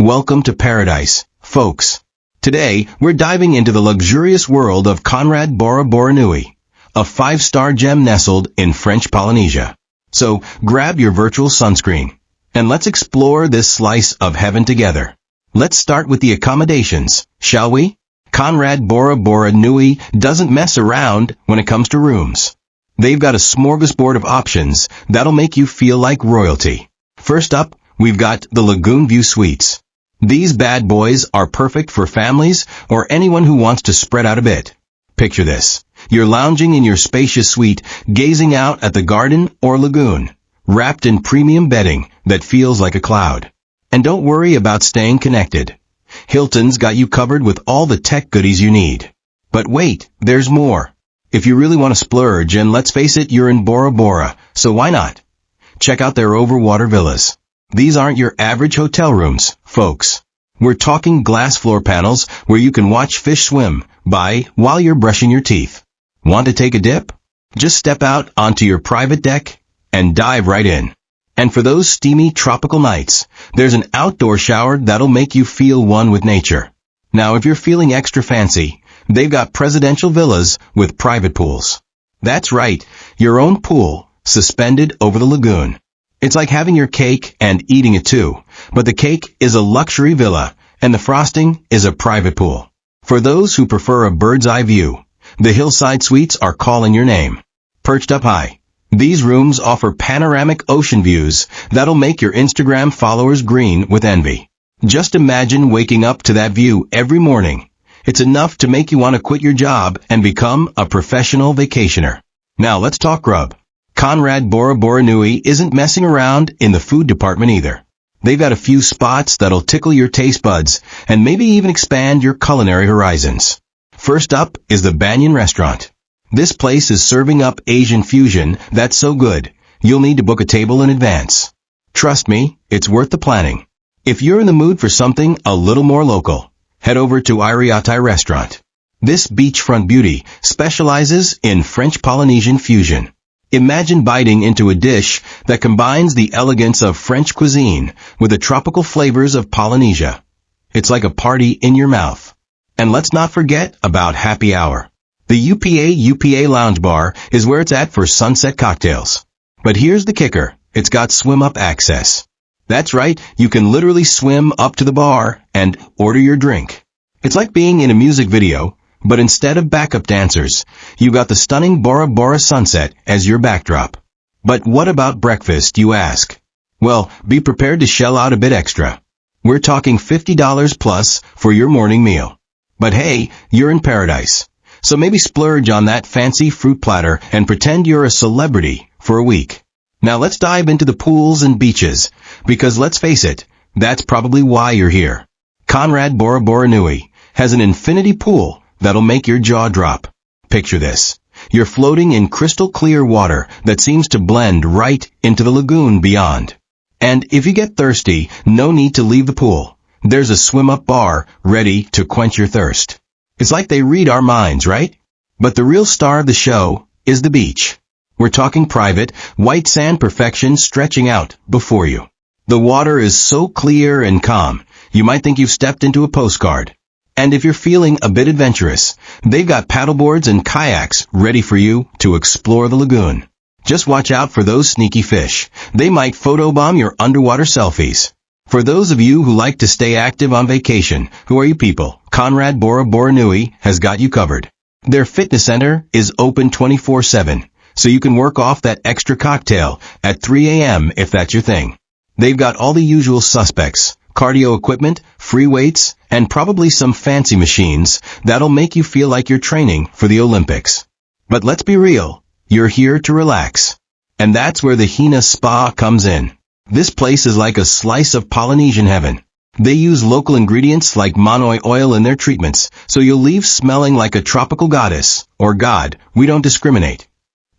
Welcome to paradise, folks. Today, we're diving into the luxurious world of Conrad Bora Bora Nui, a 5-star gem nestled in French Polynesia. So, grab your virtual sunscreen, and let's explore this slice of heaven together. Let's start with the accommodations, shall we? Conrad Bora Bora Nui doesn't mess around when it comes to rooms. They've got a smorgasbord of options that'll make you feel like royalty. First up, we've got the Lagoon View Suites. These bad boys are perfect for families or anyone who wants to spread out a bit. Picture this. You're lounging in your spacious suite, gazing out at the garden or lagoon, wrapped in premium bedding that feels like a cloud. And don't worry about staying connected. Hilton's got you covered with all the tech goodies you need. But wait, there's more. If you really want to splurge, and let's face it, you're in Bora Bora, so why not? Check out their Overwater villas. These aren't your average hotel rooms, folks. We're talking glass floor panels where you can watch fish swim by while you're brushing your teeth. Want to take a dip? Just step out onto your private deck and dive right in. And for those steamy tropical nights, there's an outdoor shower that'll make you feel one with nature. Now, if you're feeling extra fancy, they've got presidential villas with private pools. That's right, your own pool, suspended over the lagoon. It's like having your cake and eating it too, but the cake is a luxury villa, and the frosting is a private pool. For those who prefer a bird's eye view, the hillside suites are calling your name. Perched up high, these rooms offer panoramic ocean views that'll make your Instagram followers green with envy. Just imagine waking up to that view every morning. It's enough to make you want to quit your job and become a professional vacationer. Now let's talk grub. Conrad Bora Bora Nui isn't messing around in the food department either. They've got a few spots that'll tickle your taste buds and maybe even expand your culinary horizons. First up is the Banyan restaurant. This place is serving up Asian fusion that's so good, you'll need to book a table in advance. Trust me, it's worth the planning. If you're in the mood for something a little more local, head over to Iriatai Restaurant. This beachfront beauty specializes in French Polynesian fusion. Imagine biting into a dish that combines the elegance of French cuisine with the tropical flavors of Polynesia. It's like a party in your mouth. And let's not forget about happy hour. The UPA Lounge Bar is where it's at for sunset cocktails. But here's the kicker. It's got swim-up access. That's right, you can literally swim up to the bar and order your drink. It's like being in a music video, but instead of backup dancers, you got the stunning Bora Bora sunset as your backdrop. But what about breakfast, you ask? Well, be prepared to shell out a bit extra. We're talking $50 plus for your morning meal. But hey, you're in paradise. So maybe splurge on that fancy fruit platter and pretend you're a celebrity for a week. Now let's dive into the pools and beaches, because let's face it, that's probably why you're here. Conrad Bora Bora Nui has an infinity pool that'll make your jaw drop. Picture this. You're floating in crystal clear water that seems to blend right into the lagoon beyond. And if you get thirsty, no need to leave the pool. There's a swim-up bar ready to quench your thirst. It's like they read our minds, right? But the real star of the show is the beach. We're talking private, white sand perfection stretching out before you. The water is so clear and calm, you might think you've stepped into a postcard. And if you're feeling a bit adventurous, they've got paddleboards and kayaks ready for you to explore the lagoon. Just watch out for those sneaky fish. They might photobomb your underwater selfies. For those of you who like to stay active on vacation, who are you people? Conrad Bora Bora Nui has got you covered. Their fitness center is open 24/7, so you can work off that extra cocktail at 3 a.m. if that's your thing. They've got all the usual suspects. Cardio equipment, free weights, and probably some fancy machines that'll make you feel like you're training for the Olympics. But let's be real, you're here to relax. And that's where the Hina spa comes in. This place is like a slice of Polynesian heaven. They use local ingredients like manoi oil in their treatments, so you'll leave smelling like a tropical goddess, or god. We don't discriminate.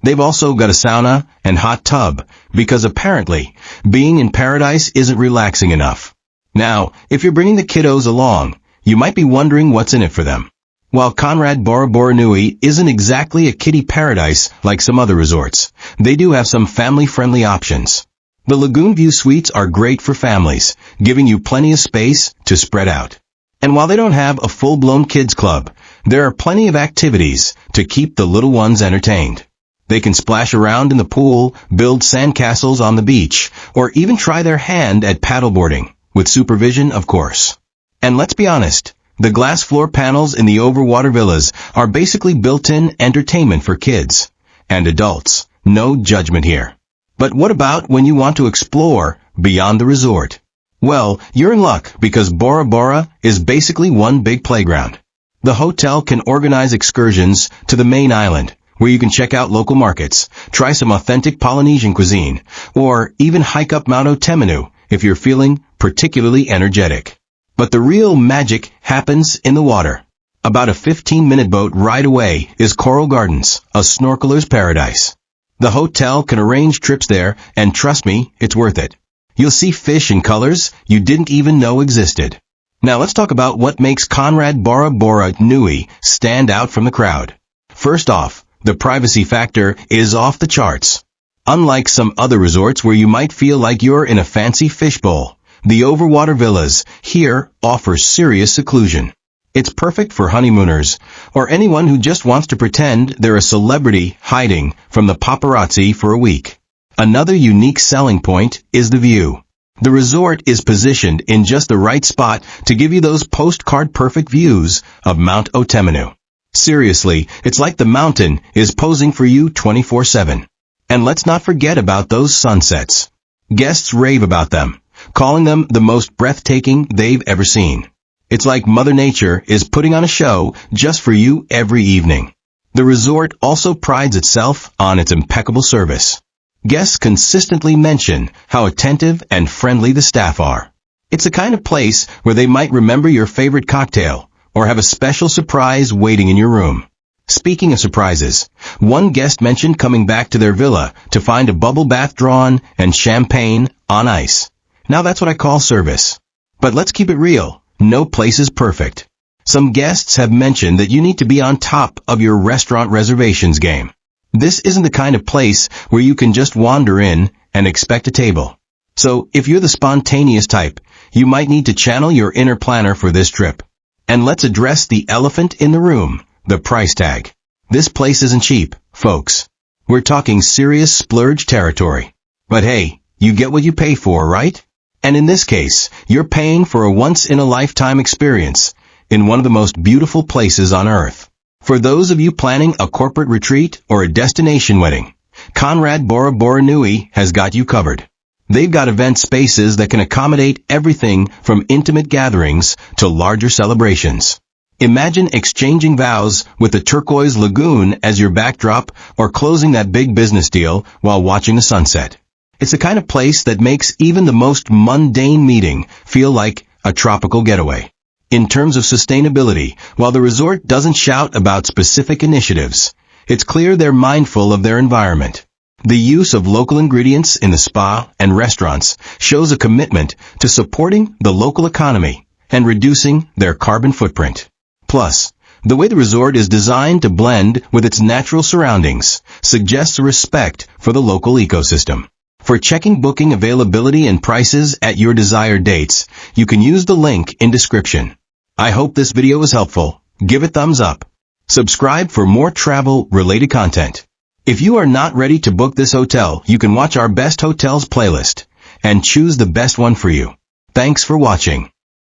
They've also got a sauna and hot tub, because apparently, being in paradise isn't relaxing enough. Now, if you're bringing the kiddos along, you might be wondering what's in it for them. While Conrad Bora Bora Nui isn't exactly a kiddie paradise like some other resorts, they do have some family-friendly options. The Lagoon View Suites are great for families, giving you plenty of space to spread out. And while they don't have a full-blown kids club, there are plenty of activities to keep the little ones entertained. They can splash around in the pool, build sandcastles on the beach, or even try their hand at paddleboarding, with supervision, of course. And let's be honest, the glass floor panels in the Overwater villas are basically built-in entertainment for kids and adults. No judgment here. But what about when you want to explore beyond the resort? Well, you're in luck because Bora Bora is basically one big playground. The hotel can organize excursions to the main island, where you can check out local markets, try some authentic Polynesian cuisine, or even hike up Mount Otemanu if you're feeling particularly energetic. But the real magic happens in the water. About a 15-minute boat ride away is Coral Gardens, a snorkeler's paradise. The hotel can arrange trips there, and trust me, it's worth it. You'll see fish in colors you didn't even know existed. Now let's talk about what makes Conrad Bora Bora Nui stand out from the crowd. First off, the privacy factor is off the charts. Unlike some other resorts where you might feel like you're in a fancy fishbowl, the Overwater villas here offer serious seclusion. It's perfect for honeymooners or anyone who just wants to pretend they're a celebrity hiding from the paparazzi for a week. Another unique selling point is the view. The resort is positioned in just the right spot to give you those postcard-perfect views of Mount Otemanu. Seriously, it's like the mountain is posing for you 24/7. And let's not forget about those sunsets. Guests rave about them, calling them the most breathtaking they've ever seen. It's like Mother Nature is putting on a show just for you every evening. The resort also prides itself on its impeccable service. Guests consistently mention how attentive and friendly the staff are. It's the kind of place where they might remember your favorite cocktail or have a special surprise waiting in your room. Speaking of surprises, one guest mentioned coming back to their villa to find a bubble bath drawn and champagne on ice. Now that's what I call service. But let's keep it real. No place is perfect. Some guests have mentioned that you need to be on top of your restaurant reservations game. This isn't the kind of place where you can just wander in and expect a table. So if you're the spontaneous type, you might need to channel your inner planner for this trip. And let's address the elephant in the room, the price tag. This place isn't cheap, folks. We're talking serious splurge territory. But hey, you get what you pay for, right? And in this case, you're paying for a once-in-a-lifetime experience in one of the most beautiful places on earth. For those of you planning a corporate retreat or a destination wedding, Conrad Bora Bora Nui has got you covered. They've got event spaces that can accommodate everything from intimate gatherings to larger celebrations. Imagine exchanging vows with the turquoise lagoon as your backdrop or closing that big business deal while watching the sunset. It's the kind of place that makes even the most mundane meeting feel like a tropical getaway. In terms of sustainability, while the resort doesn't shout about specific initiatives, it's clear they're mindful of their environment. The use of local ingredients in the spa and restaurants shows a commitment to supporting the local economy and reducing their carbon footprint. Plus, the way the resort is designed to blend with its natural surroundings suggests a respect for the local ecosystem. For checking booking availability and prices at your desired dates, you can use the link in description. I hope this video was helpful. Give it thumbs up. Subscribe for more travel-related content. If you are not ready to book this hotel, you can watch our Best Hotels playlist and choose the best one for you. Thanks for watching.